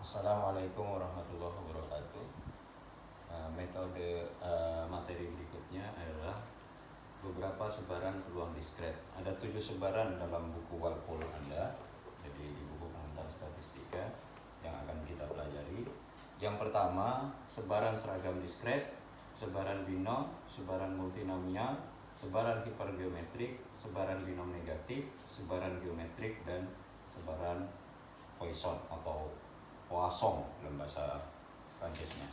Assalamualaikum warahmatullahi wabarakatuh. Metode materi berikutnya adalah beberapa sebaran peluang diskret. Ada 7 sebaran dalam buku Walpole Anda, jadi di buku pengantar statistika yang akan kita pelajari. Yang pertama, sebaran seragam diskret, sebaran binom, sebaran multinomial, sebaran hipergeometrik, sebaran binom negatif, sebaran geometrik, dan sebaran Poisson atau Poisson dalam bahasa Prancisnya.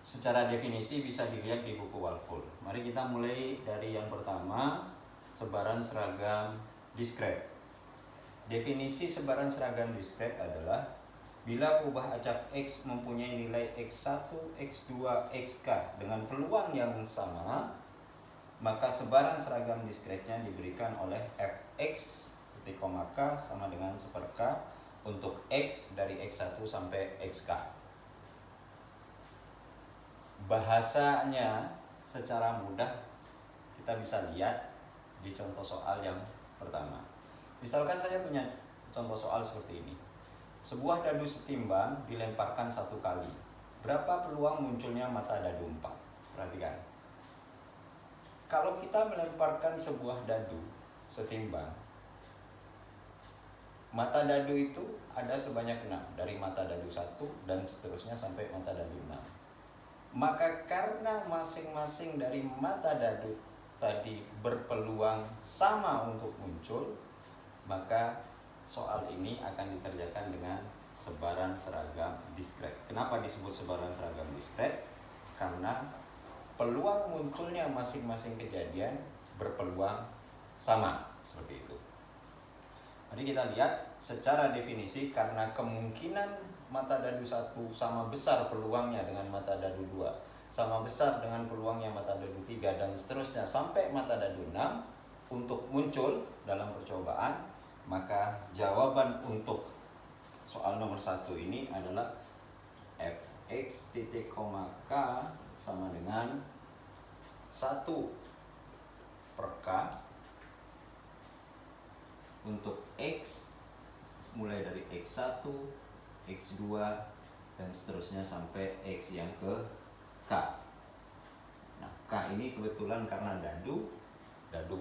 Secara definisi bisa dilihat di buku Walpole. Mari kita mulai dari yang pertama, sebaran seragam diskret. Definisi sebaran seragam diskret adalah bila kubah acak X mempunyai nilai X1, X2, Xk dengan peluang yang sama, maka sebaran seragam diskretnya diberikan oleh Fx titik koma K sama dengan 1/K untuk X dari X1 sampai Xk. Bahasanya secara mudah kita bisa lihat di contoh soal yang pertama. Misalkan saya punya contoh soal seperti ini. Sebuah dadu setimbang dilemparkan 1 kali. Berapa peluang munculnya mata dadu 4? Perhatikan. Kalau kita melemparkan sebuah dadu setimbang, mata dadu itu ada sebanyak 6, dari mata dadu 1 dan seterusnya sampai mata dadu 6. Maka karena masing-masing dari mata dadu tadi berpeluang sama untuk muncul, maka soal ini akan dikerjakan dengan sebaran seragam diskret. Kenapa disebut sebaran seragam diskret? Karena peluang munculnya masing-masing kejadian berpeluang sama, seperti itu. Mari kita lihat secara definisi, karena kemungkinan mata dadu 1 sama besar peluangnya dengan mata dadu 2, sama besar dengan peluangnya mata dadu 3, dan seterusnya sampai mata dadu 6 untuk muncul dalam percobaan, maka jawaban untuk soal nomor 1 ini adalah Fx titik koma K sama dengan 1/K untuk X mulai dari X1, X2, dan seterusnya sampai X yang ke K. Nah, K ini kebetulan karena dadu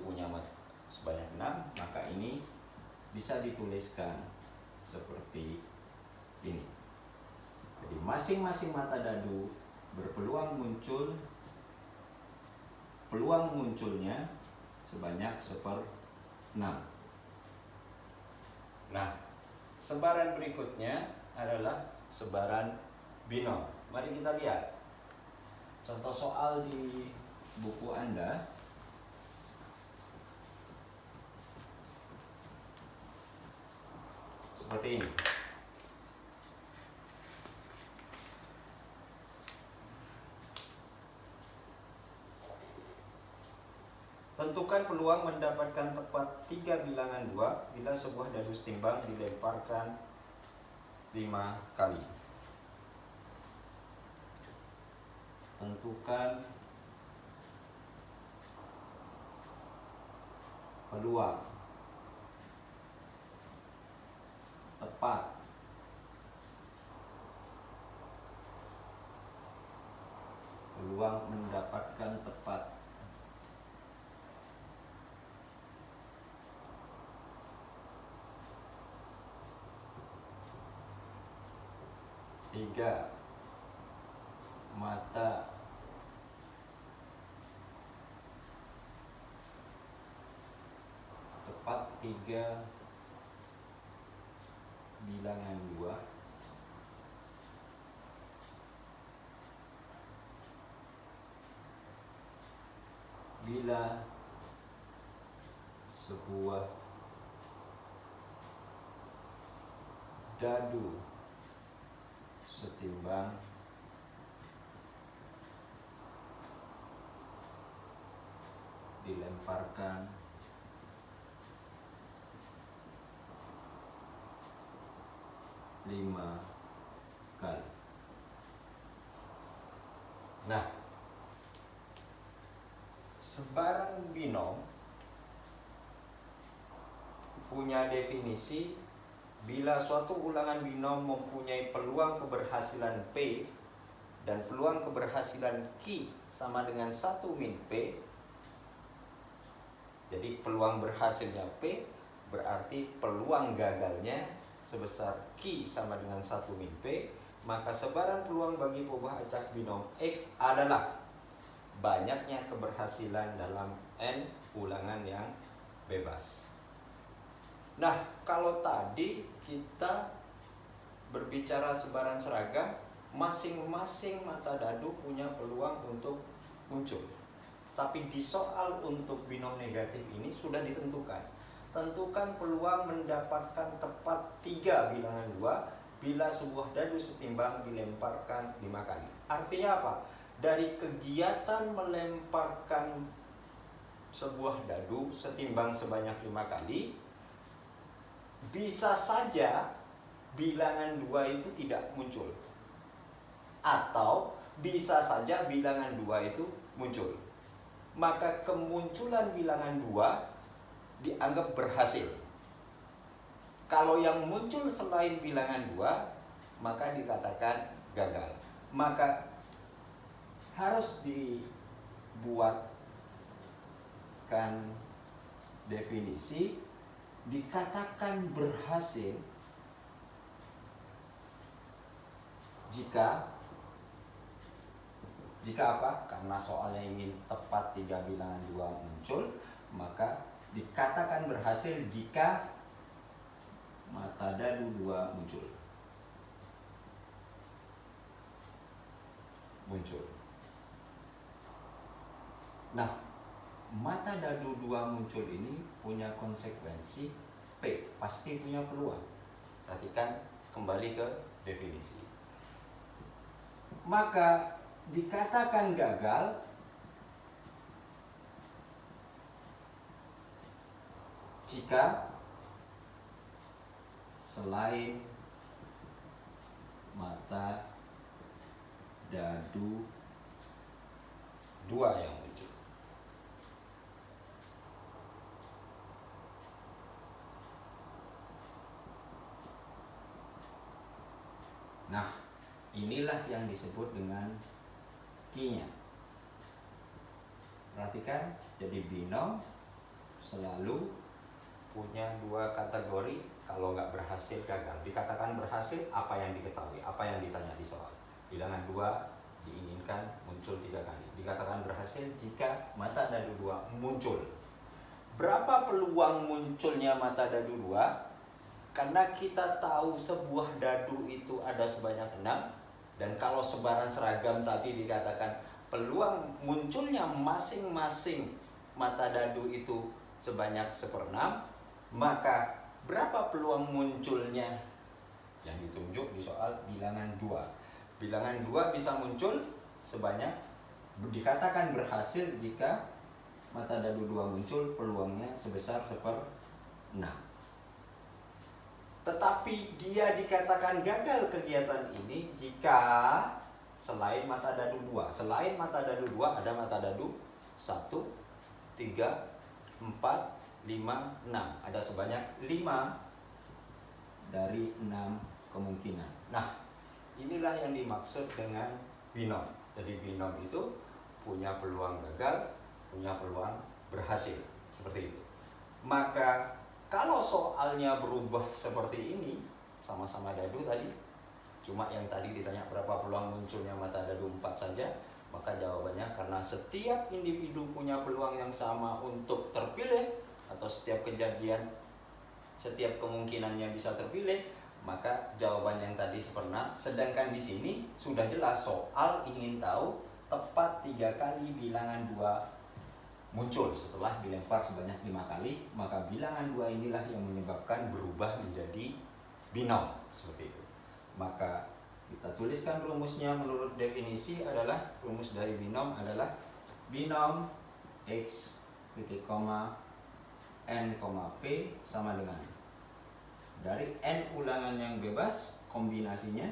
punya sebanyak 6, maka ini bisa dituliskan seperti ini. Jadi masing-masing mata dadu berpeluang muncul, peluang munculnya sebanyak 1/6. Nah, sebaran berikutnya adalah sebaran binom. Mari kita lihat contoh soal di buku Anda. Seperti ini. Tentukan peluang mendapatkan tepat 3 bilangan 2 bila sebuah dadu setimbang dilemparkan 5 kali. Tentukan peluang tepat mendapatkan tepat 3 mata tepat 3 bilangan 2 bila sebuah dadu setimbang dilemparkan 5 kali. Nah, sebaran binom punya definisi bila suatu ulangan binom mempunyai peluang keberhasilan P dan peluang keberhasilan Q sama dengan 1 min P, jadi peluang berhasilnya P berarti peluang gagalnya sebesar Q sama dengan 1 min P, maka sebaran peluang bagi perubahan acak binom X adalah banyaknya keberhasilan dalam N ulangan yang bebas. Nah, kalau tadi kita berbicara sebaran seragam, masing-masing mata dadu punya peluang untuk muncul. Tapi di soal untuk binom negatif ini sudah ditentukan. Tentukan peluang mendapatkan tepat 3 bilangan 2 bila sebuah dadu setimbang dilemparkan 5 kali. Artinya apa? Dari kegiatan melemparkan sebuah dadu setimbang sebanyak 5 kali, bisa saja bilangan 2 itu tidak muncul, atau bisa saja bilangan 2 itu muncul. Maka kemunculan bilangan 2 dianggap berhasil. Kalau yang muncul selain bilangan 2, maka dikatakan gagal. Maka harus dibuatkan definisi, dikatakan berhasil jika apa? Karena soalnya ingin tepat 3 bilangan 2 muncul, maka dikatakan berhasil jika mata dadu 2 muncul. Nah, mata dadu 2 muncul ini punya konsekuensi P, pasti punya peluang. Perhatikan kembali ke definisi. Maka dikatakan gagal jika selain mata dadu 2 yang muncul. Nah, inilah yang disebut dengan Q-nya. Perhatikan, jadi binom selalu punya 2 kategori. Kalau nggak berhasil, gagal. Dikatakan berhasil, apa yang diketahui, apa yang ditanya di soal. Bilangan 2 diinginkan muncul 3 kali. Dikatakan berhasil jika mata dadu 2 muncul. Berapa peluang munculnya mata dadu 2? Karena kita tahu sebuah dadu itu ada sebanyak 6. Dan kalau sebaran seragam tadi dikatakan peluang munculnya masing-masing mata dadu itu sebanyak 1/6, maka berapa peluang munculnya yang ditunjuk di soal bilangan 2? Bilangan 2 bisa muncul sebanyak, dikatakan berhasil jika mata dadu 2 muncul, peluangnya sebesar 1/6. Tetapi dia dikatakan gagal kegiatan ini jika selain mata dadu 2. Selain mata dadu 2 ada mata dadu 1, 3, 4, 5, 6. Ada sebanyak 5 dari 6 kemungkinan. Nah, inilah yang dimaksud dengan binom. Jadi binom itu punya peluang gagal, punya peluang berhasil. Seperti itu. Maka kalau soalnya berubah seperti ini, sama-sama dadu tadi, cuma yang tadi ditanya berapa peluang munculnya mata dadu 4 saja, maka jawabannya karena setiap individu punya peluang yang sama untuk terpilih, atau setiap kejadian, setiap kemungkinannya bisa terpilih, maka jawaban yang tadi 1/6. Sedangkan di sini sudah jelas soal ingin tahu tepat 3 kali bilangan 2 muncul setelah dilempar sebanyak 5 kali, maka bilangan 2 inilah yang menyebabkan berubah menjadi binom. Seperti itu. Maka kita tuliskan rumusnya menurut definisi adalah, rumus dari binom adalah binom X titik koma N, P sama dengan dari N ulangan yang bebas, kombinasinya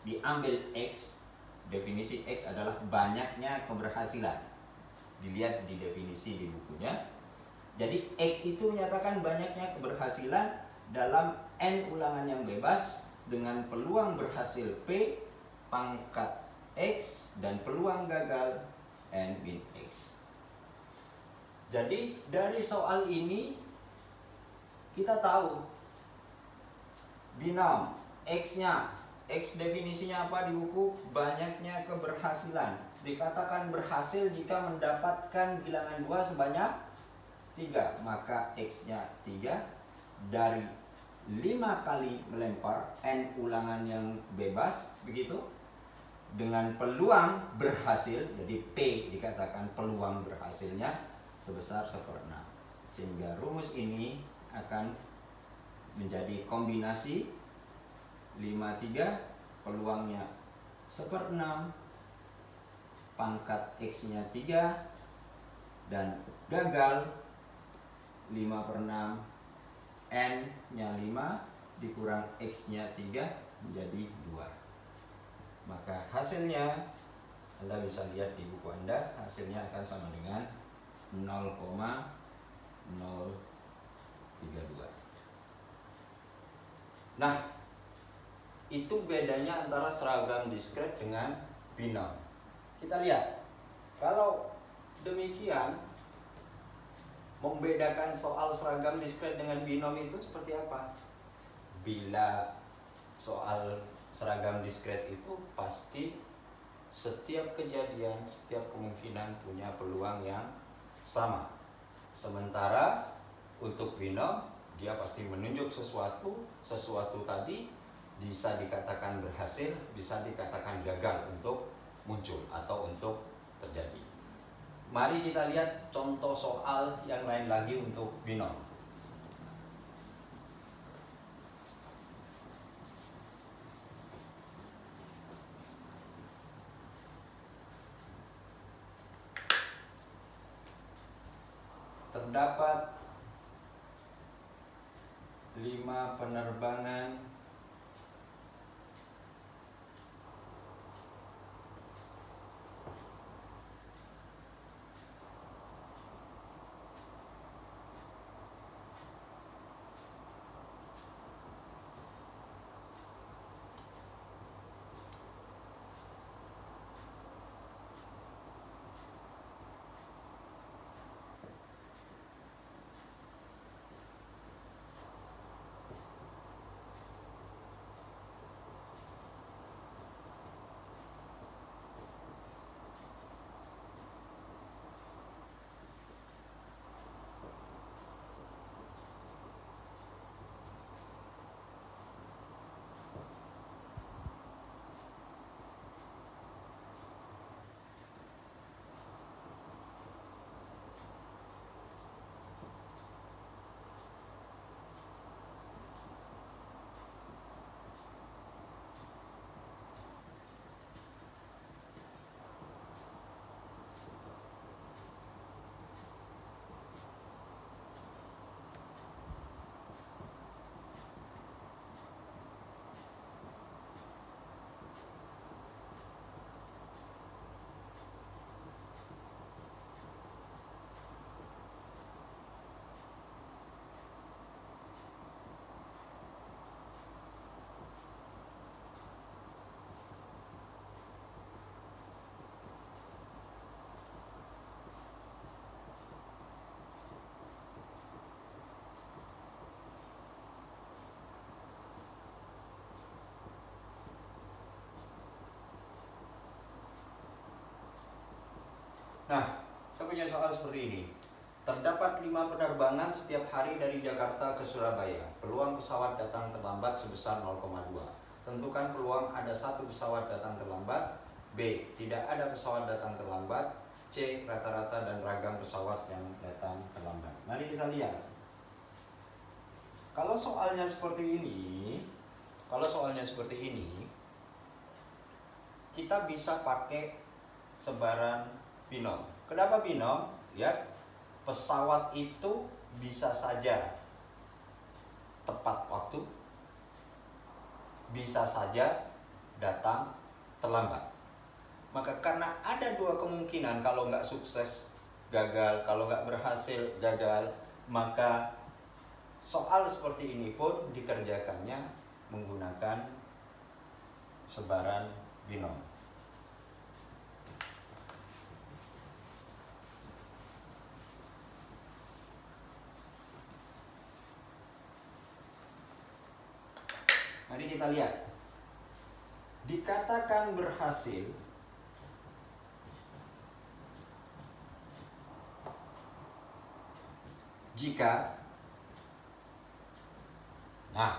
diambil X. Definisi X adalah banyaknya keberhasilan. Dilihat di definisi di bukunya. Jadi X itu menyatakan banyaknya keberhasilan dalam N ulangan yang bebas dengan peluang berhasil P pangkat X dan peluang gagal N min X. Jadi dari soal ini kita tahu binom X-nya, X definisinya apa di buku? Banyaknya keberhasilan. Dikatakan berhasil jika mendapatkan bilangan 2 sebanyak 3, maka X-nya 3 dari 5 kali melempar N ulangan yang bebas, begitu, dengan peluang berhasil, jadi P dikatakan peluang berhasilnya sebesar 1/6. Sehingga rumus ini akan menjadi kombinasi 53 peluangnya 1/6, pangkat X-nya 3, dan gagal 5/6, N-nya 5 dikurang X-nya 3 menjadi 2. Maka hasilnya Anda bisa lihat di buku Anda, hasilnya akan sama dengan 0,032. Nah, itu bedanya antara seragam diskret dengan binom. Kita lihat, kalau demikian, membedakan soal seragam diskret dengan binom itu seperti apa? Bila soal seragam diskret itu pasti setiap kejadian, setiap kemungkinan punya peluang yang sama. Sementara untuk binom, dia pasti menunjuk sesuatu tadi bisa dikatakan berhasil, bisa dikatakan gagal untuk muncul atau untuk terjadi. Mari kita lihat contoh soal yang lain lagi untuk binom. Terdapat 5 penerbangan Nah, saya punya soal seperti ini. Terdapat 5 penerbangan setiap hari dari Jakarta ke Surabaya. Peluang pesawat datang terlambat sebesar 0,2. Tentukan peluang ada 1 pesawat datang terlambat. B. Tidak ada pesawat datang terlambat. C. Rata-rata dan ragam pesawat yang datang terlambat. Mari kita lihat. Kalau soalnya seperti ini, kita bisa pakai sebaran binom. Kenapa binom? Lihat, pesawat itu bisa saja tepat waktu, bisa saja datang terlambat. Maka karena ada 2 kemungkinan, kalau nggak sukses gagal, kalau nggak berhasil gagal, maka soal seperti ini pun dikerjakannya menggunakan sebaran binom. Mari kita lihat. Dikatakan berhasil jika, nah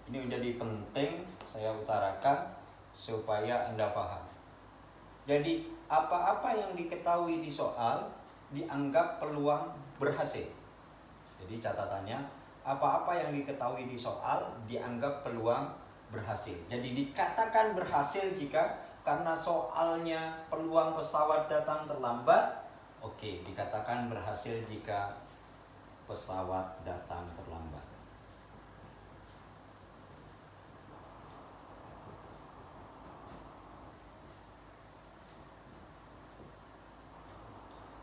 ini menjadi penting saya utarakan supaya Anda paham. Jadi apa-apa yang diketahui di soal dianggap peluang berhasil. Jadi catatannya, apa-apa yang diketahui di soal dianggap peluang berhasil. Jadi dikatakan berhasil jika karena soalnya peluang pesawat datang terlambat. Oke, dikatakan berhasil jika pesawat datang terlambat.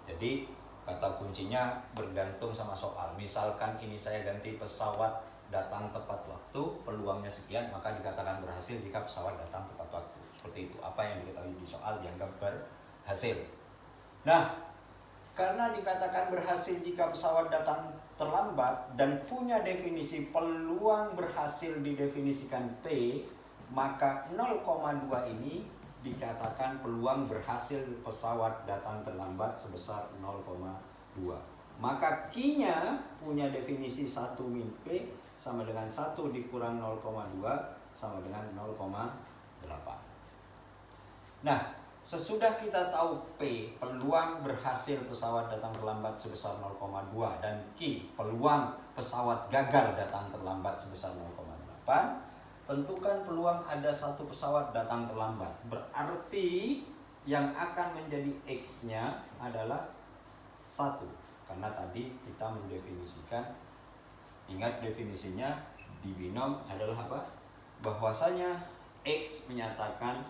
Jadi kata kuncinya bergantung sama soal. Misalkan ini saya ganti pesawat datang tepat waktu, peluangnya sekian, maka dikatakan berhasil jika pesawat datang tepat waktu. Seperti itu. Apa yang diketahui di soal dianggap berhasil. Nah, karena dikatakan berhasil jika pesawat datang terlambat dan punya definisi peluang berhasil didefinisikan P, maka 0,2 ini dikatakan peluang berhasil pesawat datang terlambat sebesar 0,2. Maka Q-nya punya definisi 1 min P sama dengan 1 dikurang 0,2 sama dengan 0,8. Nah, sesudah kita tahu P, peluang berhasil pesawat datang terlambat sebesar 0,2 dan Q, peluang pesawat gagal datang terlambat sebesar 0,8, tentukan peluang ada satu pesawat datang terlambat. Berarti yang akan menjadi X-nya adalah 1. Karena tadi kita mendefinisikan, ingat definisinya di binom adalah apa? Bahwasanya X menyatakan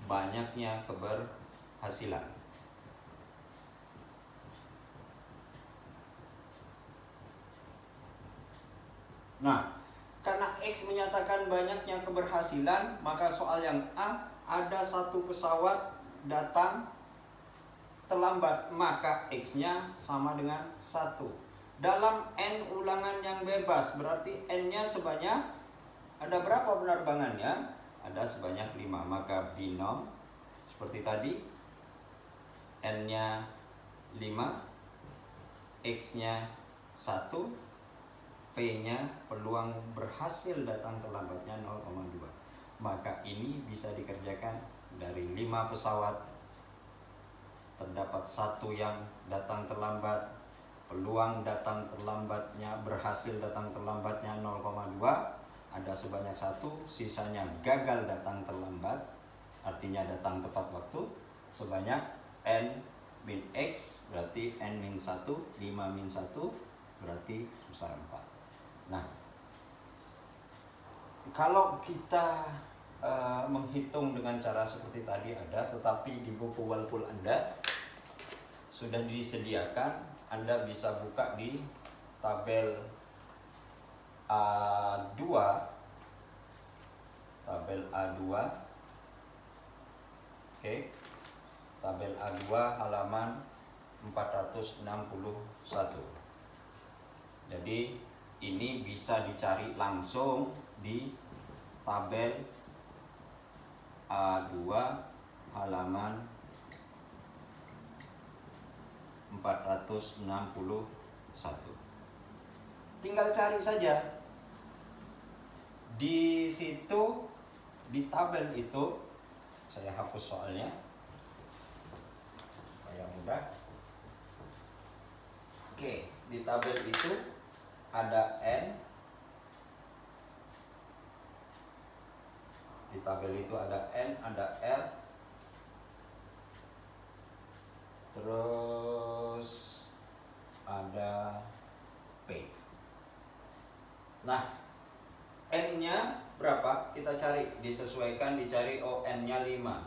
banyaknya keberhasilan. Nah, karena X menyatakan banyaknya keberhasilan, maka soal yang A, ada satu pesawat datang terlambat, maka X-nya sama dengan 1. Dalam N ulangan yang bebas, berarti N-nya sebanyak, ada berapa penerbangannya? Ada sebanyak 5, maka binom seperti tadi, N-nya 5, X-nya 1, P-nya peluang berhasil datang terlambatnya 0,2. Maka ini bisa dikerjakan dari 5 pesawat, terdapat 1 yang datang terlambat, peluang datang terlambatnya, berhasil datang terlambatnya 0,2, ada sebanyak 1, sisanya gagal datang terlambat, artinya datang tepat waktu, sebanyak N min X, berarti N min 1, 5 min 1, berarti sebesar 4. Nah, kalau kita menghitung dengan cara seperti tadi ada, tetapi di buku Walpool Anda sudah disediakan, Anda bisa buka di tabel A2, tabel A2, oke, tabel A2 halaman 461. Jadi ini bisa dicari langsung di tabel A2 halaman 461. Tinggal cari saja. Di situ, di tabel itu, saya hapus soalnya supaya mudah. Oke, di tabel itu ada N, di tabel itu ada N, ada R, terus ada P. Nah, N-nya berapa? Kita cari, disesuaikan, dicari. Oh, N-nya 5.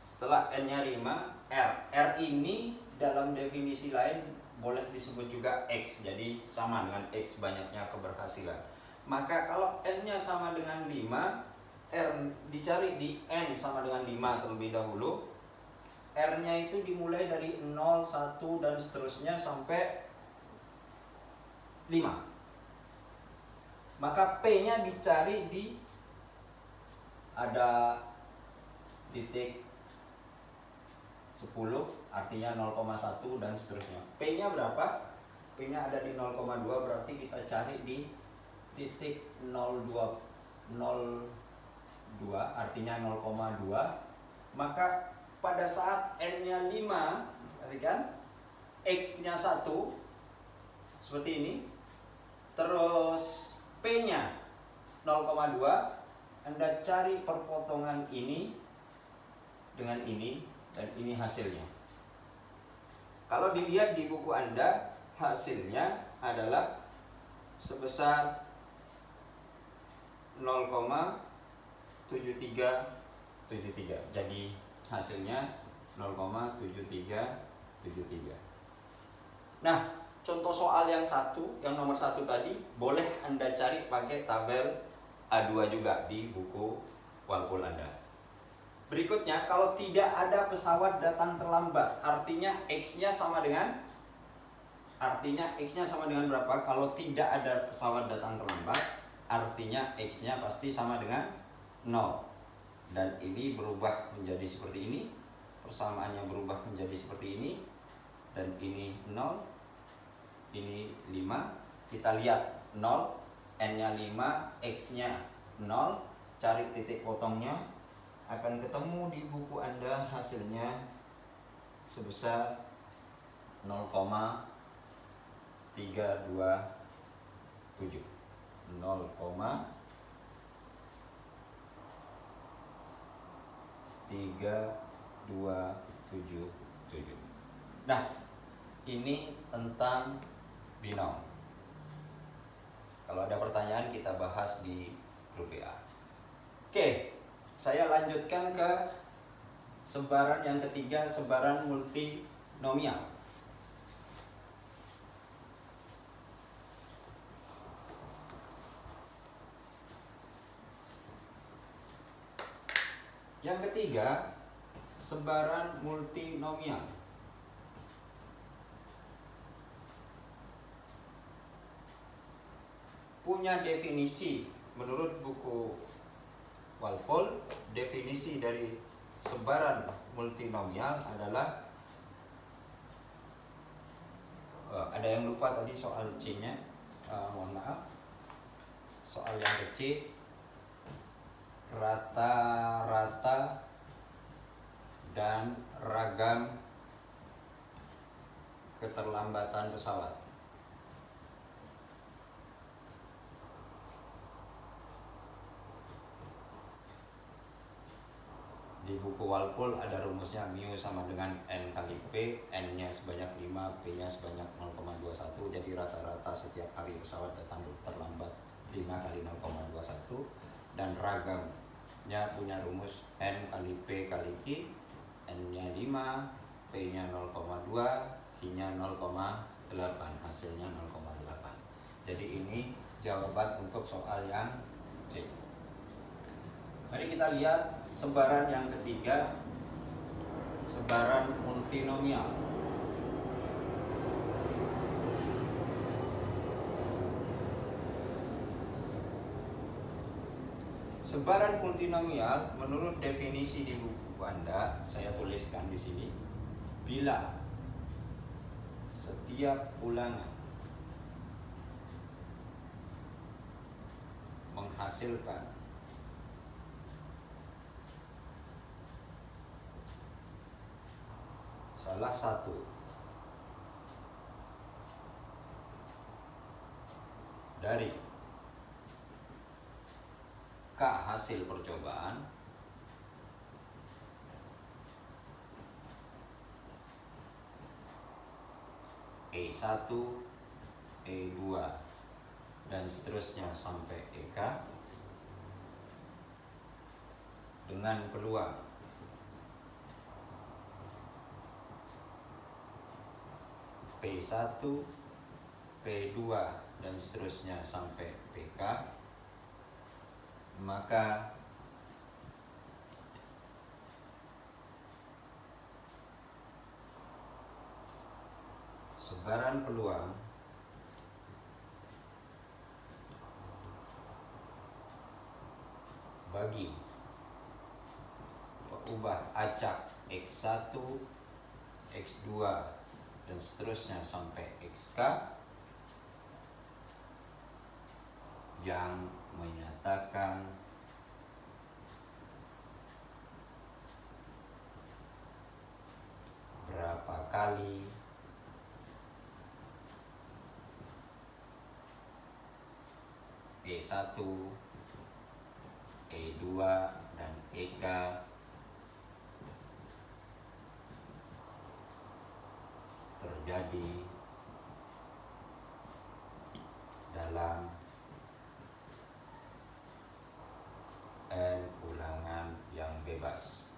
Setelah N-nya 5, R. R ini dalam definisi lain boleh disebut juga X, jadi sama dengan X banyaknya keberhasilan. Maka kalau N-nya sama dengan 5, R dicari di N sama dengan 5 terlebih dahulu. R-nya itu dimulai dari 0, 1, dan seterusnya sampai 5. Maka P-nya dicari di ada titik 10, artinya 0,1 dan seterusnya. P-nya berapa? P-nya ada di 0,2, berarti kita cari di titik 0,2, artinya 0,2. Maka pada saat N-nya 5, perhatikan, X-nya 1, seperti ini. Terus P-nya 0,2, Anda cari perpotongan ini dengan ini, dan ini hasilnya. Kalau dilihat di buku Anda, hasilnya adalah sebesar 0,7373. Jadi hasilnya 0,7373. Nah, contoh soal yang nomor 1 tadi boleh Anda cari pakai tabel A2 juga di buku Walpole Anda. Berikutnya, kalau tidak ada pesawat datang terlambat, artinya X-nya sama dengan berapa? Kalau tidak ada pesawat datang terlambat, artinya X-nya pasti sama dengan 0. Dan ini berubah menjadi seperti ini. Persamaannya berubah menjadi seperti ini. Dan ini 0. Ini 5. Kita lihat 0, N-nya 5, X-nya 0. Cari titik potongnya. Akan ketemu di buku Anda hasilnya sebesar 0,327. 0,327. Nah, ini tentang binom. Kalau ada pertanyaan kita bahas di grup WA. Oke, saya lanjutkan ke sebaran yang ketiga, sebaran multinomial. Yang ketiga, sebaran multinomial. Punya definisi menurut buku Walpole. Definisi dari sebaran multinomial adalah ada yang lupa tadi soal C-nya, mohon maaf. Soal yang kecil, rata-rata dan ragam keterlambatan pesawat. Di buku Walpole ada rumusnya, mu sama dengan N kali P, N-nya sebanyak 5, P-nya sebanyak 0,21. Jadi rata-rata setiap hari pesawat datang terlambat 5 kali 0,21. Dan ragamnya punya rumus N kali P kali Q, N-nya 5, P-nya 0,2, Q-nya 0,8, hasilnya 0,8. Jadi ini jawaban untuk soal yang C. Mari kita lihat sebaran yang ketiga, sebaran multinomial. Sebaran multinomial menurut definisi di buku Anda, saya tuliskan di sini, bila setiap ulangan menghasilkan salah satu dari K hasil percobaan, E1, E2, dan seterusnya sampai EK, dengan peluang P1, P2 dan seterusnya sampai PK, maka sebaran peluang bagi peubah acak X1, X2 dan seterusnya sampai XK yang menyatakan berapa kali E1, E2 dan EK terjadi dalam N ulangan yang bebas.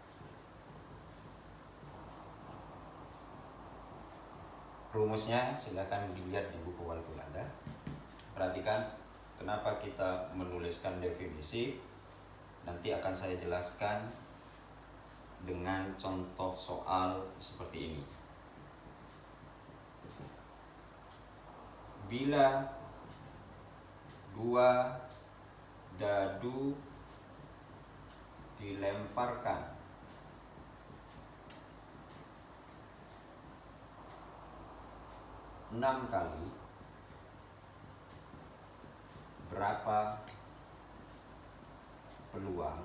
Rumusnya silakan dilihat di buku kalkulada. Perhatikan kenapa kita menuliskan definisi. Nanti akan saya jelaskan dengan contoh soal seperti ini. Bila dua dadu dilemparkan enam kali, berapa peluang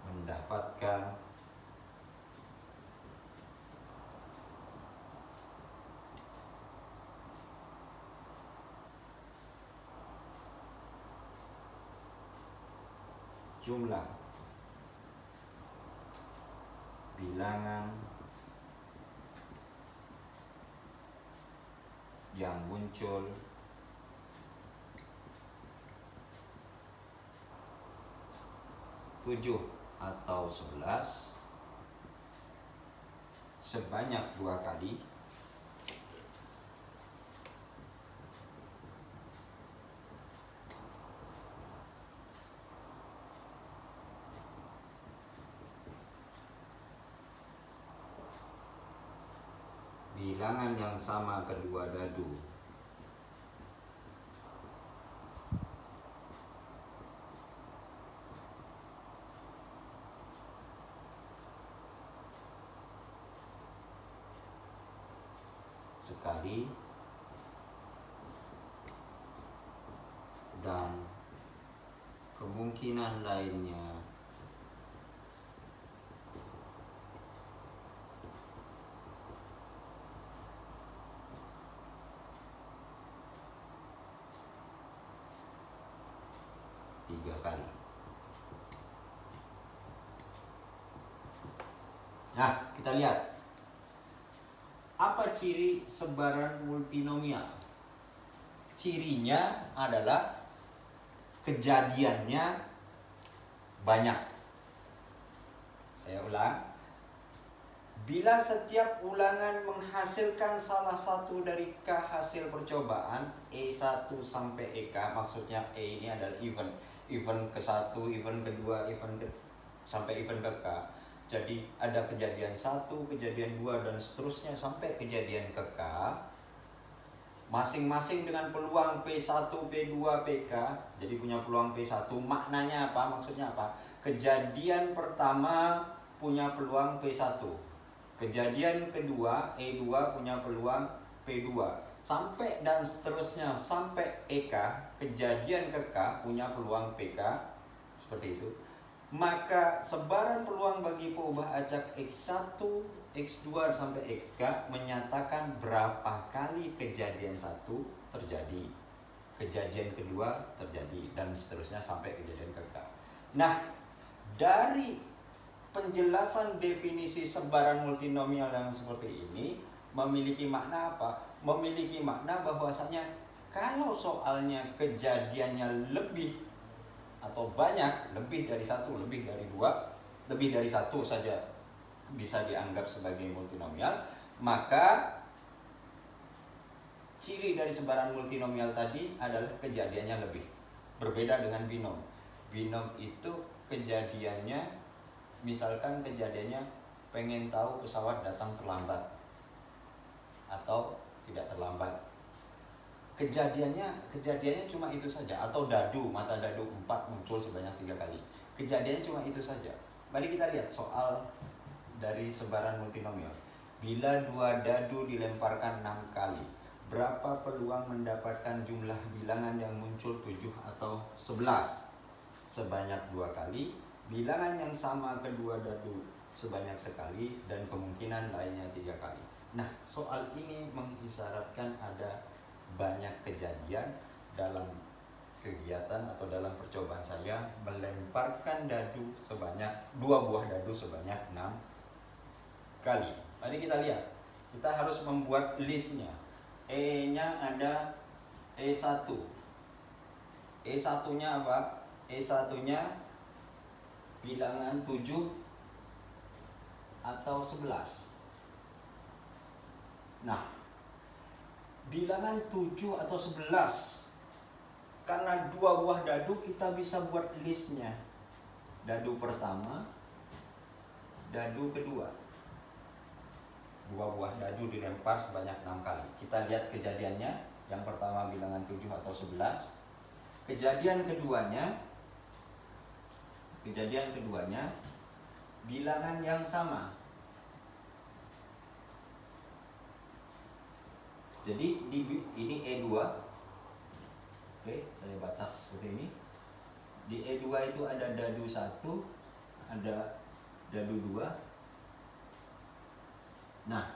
mendapatkan jumlah bilangan yang muncul tujuh atau 11 sebanyak 2 kali bilangan yang sama kedua dadu sekali dan kemungkinan lainnya tiga kali. Nah, kita lihat apa ciri sebaran multinomial. Cirinya adalah kejadiannya banyak. Saya ulang. Bila setiap ulangan menghasilkan salah satu dari K hasil percobaan E1 sampai EK, maksudnya E ini adalah event ke-1, event kedua, sampai event ke K. Jadi ada kejadian 1, kejadian 2 dan seterusnya sampai kejadian ke K. Masing-masing dengan peluang P1, P2, PK. Jadi punya peluang P1. Maknanya apa? Maksudnya apa? Kejadian pertama punya peluang P1. Kejadian kedua E2 punya peluang P2. Sampai dan seterusnya sampai EK, kejadian ke K punya peluang PK. Seperti itu. Maka sebaran peluang bagi peubah acak X1, X2 sampai XK menyatakan berapa kali kejadian 1 terjadi, kejadian kedua terjadi, dan seterusnya sampai kejadian ke K. Nah, dari penjelasan definisi sebaran multinomial yang seperti ini memiliki makna apa? Memiliki makna bahwasanya kalau soalnya kejadiannya lebih atau banyak, lebih dari 1, lebih dari 2, lebih dari satu saja bisa dianggap sebagai multinomial, maka ciri dari sebaran multinomial tadi adalah kejadiannya lebih. Berbeda dengan binom. Binom itu kejadiannya, misalkan kejadiannya pengen tahu pesawat datang terlambat atau tidak terlambat. Kejadiannya cuma itu saja. Atau dadu, mata dadu 4 muncul sebanyak 3 kali. Kejadiannya cuma itu saja. Mari kita lihat soal dari sebaran multinomial. Bila 2 dadu dilemparkan 6 kali, berapa peluang mendapatkan jumlah bilangan yang muncul 7 atau 11? Sebanyak 2 kali. Bilangan yang sama kedua dadu sebanyak sekali, dan kemungkinan lainnya 3 kali. Nah, soal ini mengisyaratkan ada banyak kejadian dalam kegiatan atau dalam percobaan saya melemparkan dadu sebanyak 2 buah dadu sebanyak 6 kali. Mari kita lihat. Kita harus membuat listnya. E-nya ada E1. E1-nya apa? E1-nya bilangan 7 atau 11. Nah, bilangan 7 atau 11, karena 2 buah dadu kita bisa buat listnya. Dadu pertama, dadu kedua. 2 buah dadu dilempar sebanyak 6 kali. Kita lihat kejadiannya. Yang pertama bilangan 7 atau 11. Kejadian keduanya bilangan yang sama. Jadi ini E2. Oke, saya batas seperti ini. Di E2 itu ada dadu 1, ada dadu 2. Nah,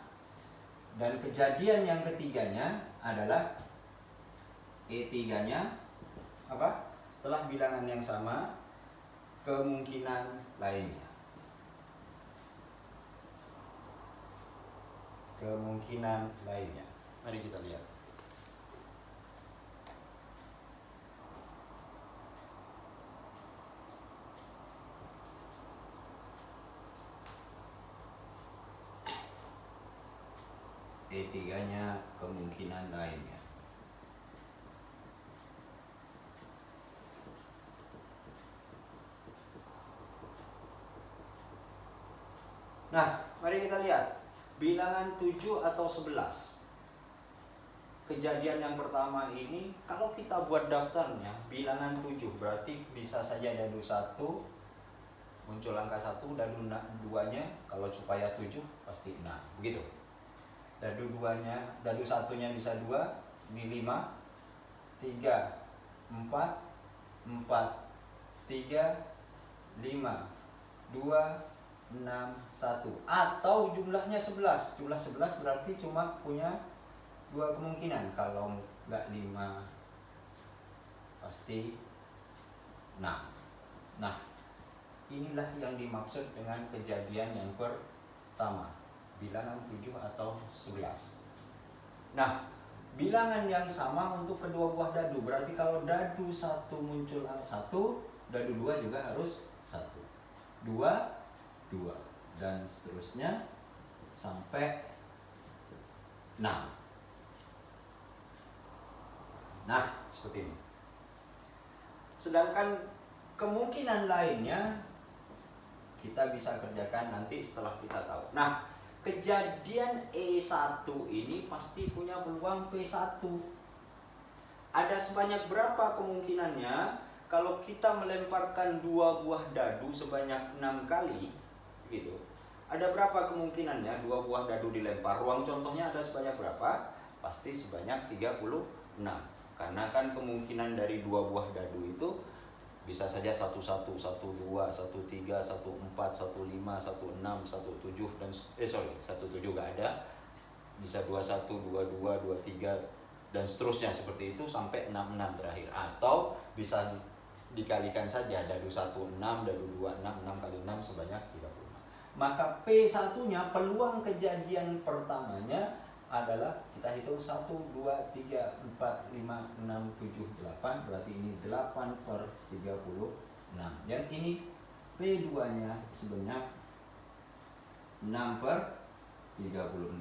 dan kejadian yang ketiganya adalah E3-nya apa? Setelah bilangan yang sama, kemungkinan lainnya. Mari kita lihat. E3-nya kemungkinan lainnya. Nah, mari kita lihat. Bilangan 7 atau 11. Kejadian yang pertama ini, kalau kita buat daftarnya, bilangan 7 berarti bisa saja dadu 1 muncul angka 1, dadu 2-nya kalau supaya 7 pasti 6. Begitu. Dadu 2-nya, dadu 1-nya bisa 2, ini 5, 3, 4, 4, 3, 5, 2, 6, 1. Atau jumlahnya 11. Jumlah 11 berarti cuma punya 2 kemungkinan. Kalau nggak 5 pasti 6. Nah, inilah yang dimaksud dengan kejadian yang pertama, bilangan 7 atau 11. Nah, bilangan yang sama untuk kedua buah dadu. Berarti kalau dadu 1 muncul 1, dadu 2 juga harus 1. 2, 2. Dan seterusnya sampai 6. Nah, seperti ini. Sedangkan kemungkinan lainnya kita bisa kerjakan nanti setelah kita tahu. Nah, kejadian E1 ini pasti punya peluang P1. Ada sebanyak berapa kemungkinannya kalau kita melemparkan 2 buah dadu sebanyak 6 kali gitu. Ada berapa kemungkinannya 2 buah dadu dilempar? Ruang contohnya ada sebanyak berapa? Pasti sebanyak 36. Karena kan kemungkinan dari 2 buah dadu itu bisa saja 11, 12, 13, 14, 15, 16, 17 dan 17 gak ada. Bisa 21, 22, 23 dan seterusnya seperti itu sampai 66 terakhir. Atau bisa dikalikan saja dadu 1 6, dadu 2 6, 6 kali 6 sebanyak 36. Maka P1-nya peluang kejadian pertamanya adalah kita hitung 1, 2, 3, 4, 5, 6, 7, 8. Berarti ini 8/36. Yang ini P2-nya sebanyak 6/36.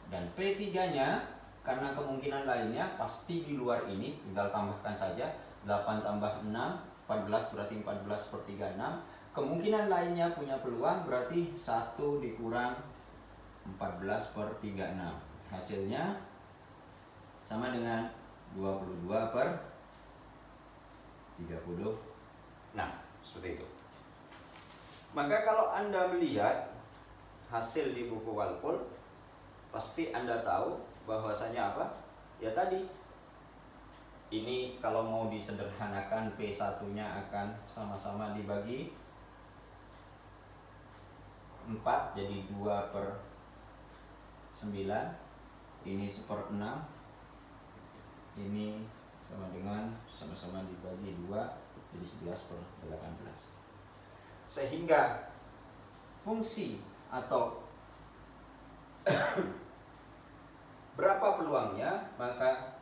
Dan P3-nya karena kemungkinan lainnya pasti di luar ini, tinggal tambahkan saja 8 tambah 6, 14, berarti 14/36. Kemungkinan lainnya punya peluang berarti 1 dikurang 14/36. Hasilnya sama dengan 22/36. Seperti itu. Maka kalau Anda melihat hasil di buku Walpole, pasti Anda tahu bahwasanya apa? Ya tadi. Ini kalau mau disederhanakan, P1-nya akan sama-sama dibagi 4, jadi 2/9. Ini 1/6. Ini sama dengan sama-sama dibagi 2, jadi 11/18. Sehingga fungsi atau berapa peluangnya, maka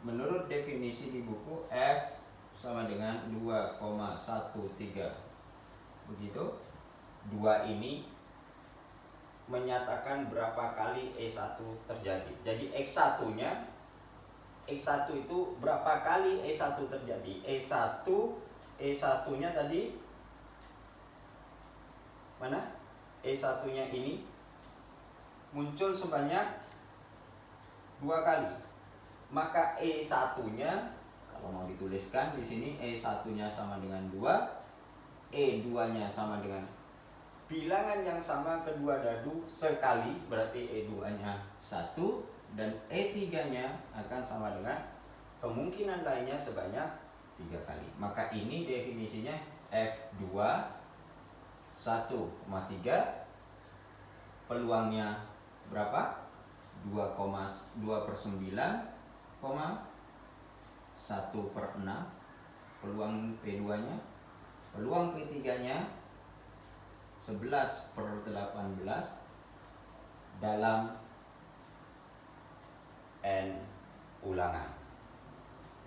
menurut definisi di buku, F sama dengan 2,13. Begitu. 2 ini menyatakan berapa kali E1 terjadi. Jadi X1-nya, X1 itu berapa kali E1 terjadi. E1-nya tadi mana? E1-nya ini muncul sebanyak 2 kali. Maka E1-nya kalau mau dituliskan di sini, E1-nya sama dengan 2, E2-nya sama dengan bilangan yang sama kedua dadu sekali, berarti E2-nya 1, dan E3-nya akan sama dengan kemungkinan lainnya sebanyak 3 kali. Maka ini definisinya F2 1,3, peluangnya berapa? 2/9, 1/6 peluang P2-nya. Peluang P3-nya 11/18 dalam N ulangan.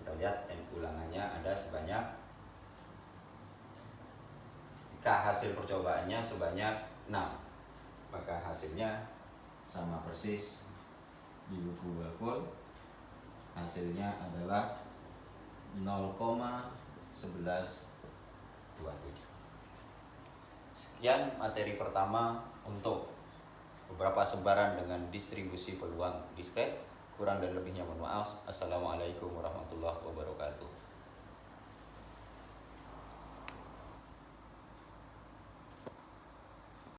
Kita lihat N ulangannya ada sebanyak, jika hasil percobaannya sebanyak 6, maka hasilnya sama persis di buku Walpole. Hasilnya adalah 0,1127. Sekian materi pertama untuk beberapa sebaran dengan distribusi peluang diskret. Kurang dan lebihnya mohon maaf. Assalamualaikum warahmatullahi wabarakatuh.